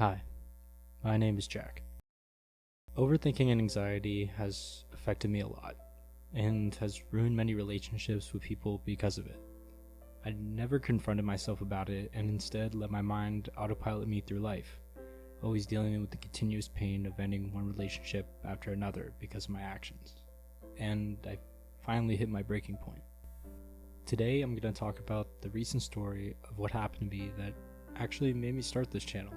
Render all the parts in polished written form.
Hi, my name is Jack. Overthinking and anxiety has affected me a lot and has ruined many relationships with people because of it. I never confronted myself about it and instead let my mind autopilot me through life, always dealing with the continuous pain of ending one relationship after another because of my actions. And I finally hit my breaking point. Today I'm going to talk about the recent story of what happened to me that actually made me start this channel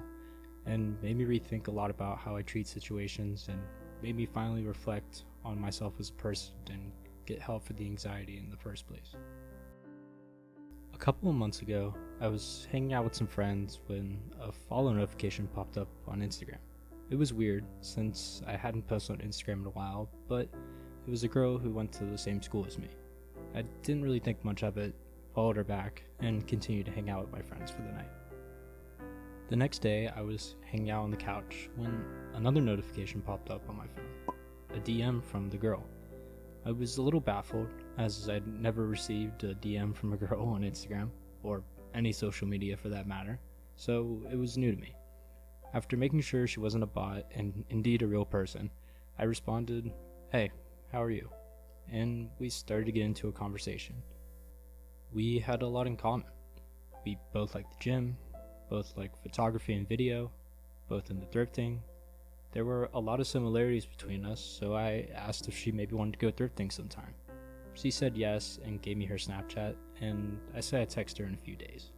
and made me rethink a lot about how I treat situations and made me finally reflect on myself as a person and get help for the anxiety in the first place. A couple of months ago, I was hanging out with some friends when a follow notification popped up on Instagram. It was weird since I hadn't posted on Instagram in a while, but it was a girl who went to the same school as me. I didn't really think much of it, followed her back, and continued to hang out with my friends for the night. The next day, I was hanging out on the couch when another notification popped up on my phone, a DM from the girl. I was a little baffled, as I'd never received a DM from a girl on Instagram, or any social media for that matter, so it was new to me. After making sure she wasn't a bot and indeed a real person, I responded, "Hey, how are you?" And we started to get into a conversation. We had a lot in common. We both liked the gym, both like photography and video, both into thrifting. There were a lot of similarities between us, so I asked if she maybe wanted to go thrifting sometime. She said yes and gave me her Snapchat, and I said I'd text her in a few days.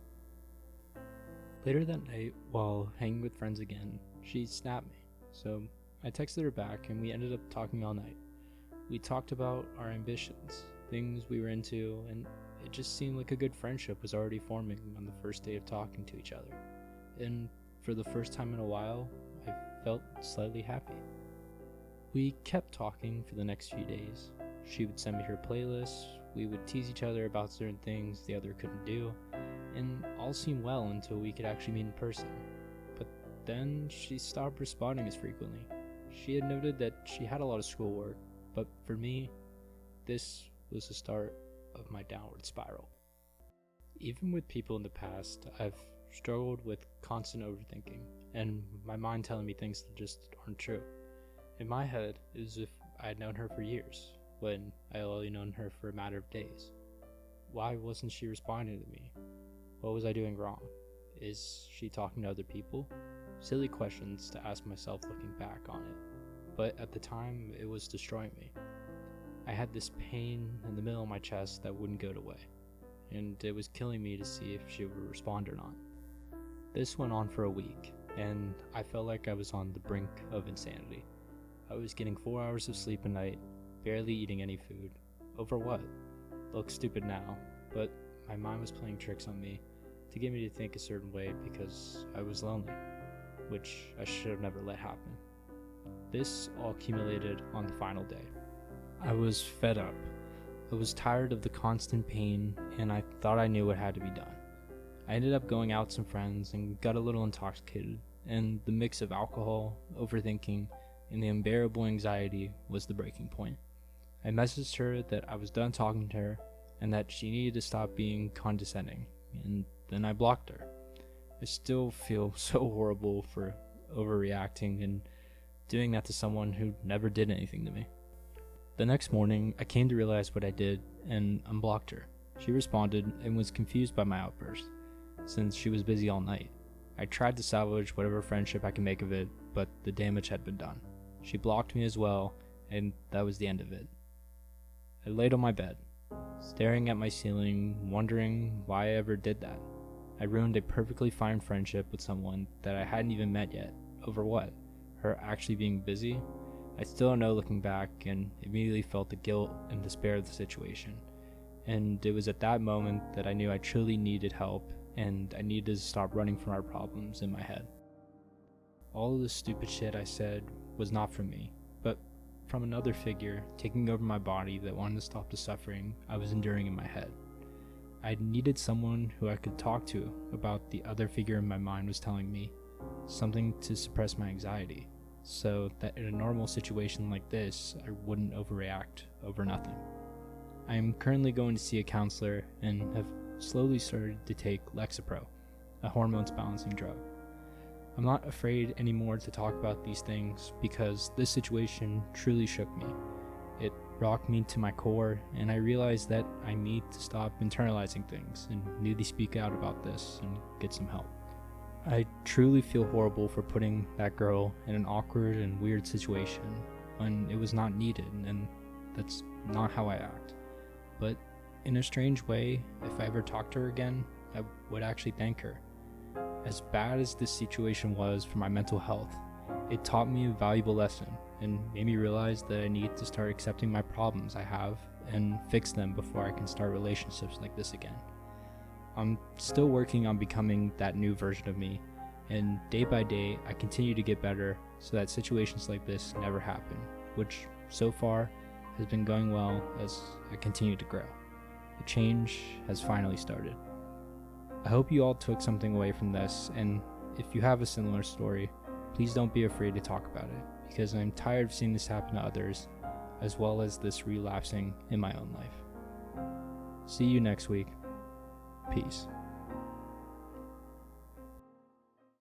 Later that night, while hanging with friends again, she snapped me, so I texted her back and we ended up talking all night. We talked about our ambitions, things we were into, and it just seemed like a good friendship was already forming on the first day of talking to each other. And for the first time in a while, I felt slightly happy. We kept talking for the next few days. She would send me her playlists, we would tease each other about certain things the other couldn't do, and all seemed well until we could actually meet in person. But then she stopped responding as frequently. She had noted that she had a lot of schoolwork, but for me, this was the start of my downward spiral. Even with people in the past, I've struggled with constant overthinking and my mind telling me things that just aren't true. In my head, it was as if I had known her for years, when I had only known her for a matter of days. Why wasn't she responding to me? What was I doing wrong? Is she talking to other people? Silly questions to ask myself looking back on it, but at the time it was destroying me. I had this pain in the middle of my chest that wouldn't go away, and it was killing me to see if she would respond or not. This went on for a week, and I felt like I was on the brink of insanity. I was getting 4 hours of sleep a night, barely eating any food. Over what? Looks stupid now, but my mind was playing tricks on me to get me to think a certain way because I was lonely, which I should have never let happen. This all accumulated on the final day. I was fed up. I was tired of the constant pain, and I thought I knew what had to be done. I ended up going out with some friends and got a little intoxicated, and the mix of alcohol, overthinking, and the unbearable anxiety was the breaking point. I messaged her that I was done talking to her and that she needed to stop being condescending, and then I blocked her. I still feel so horrible for overreacting and doing that to someone who never did anything to me. The next morning, I came to realize what I did and unblocked her. She responded and was confused by my outburst, since she was busy all night. I tried to salvage whatever friendship I could make of it, but the damage had been done. She blocked me as well, and that was the end of it. I laid on my bed, staring at my ceiling, wondering why I ever did that. I ruined a perfectly fine friendship with someone that I hadn't even met yet. Over what? Her actually being busy? I still don't know looking back, and immediately felt the guilt and despair of the situation. And it was at that moment that I knew I truly needed help, and I needed to stop running from our problems in my head. All of the stupid shit I said was not from me, but from another figure taking over my body that wanted to stop the suffering I was enduring in my head. I needed someone who I could talk to about the other figure in my mind was telling me, something to suppress my anxiety, so that in a normal situation like this, I wouldn't overreact over nothing. I am currently going to see a counselor and have slowly started to take Lexapro, a hormones balancing drug. I'm not afraid anymore to talk about these things because this situation truly shook me. It rocked me to my core, and I realized that I need to stop internalizing things and need to speak out about this and get some help. I truly feel horrible for putting that girl in an awkward and weird situation when it was not needed, and that's not how I act. But in a strange way, if I ever talked to her again, I would actually thank her. As bad as this situation was for my mental health, it taught me a valuable lesson and made me realize that I need to start accepting my problems I have and fix them before I can start relationships like this again. I'm still working on becoming that new version of me, and day by day I continue to get better so that situations like this never happen, which so far has been going well as I continue to grow. The change has finally started. I hope you all took something away from this, and if you have a similar story, please don't be afraid to talk about it, because I'm tired of seeing this happen to others, as well as this relapsing in my own life. See you next week. Peace.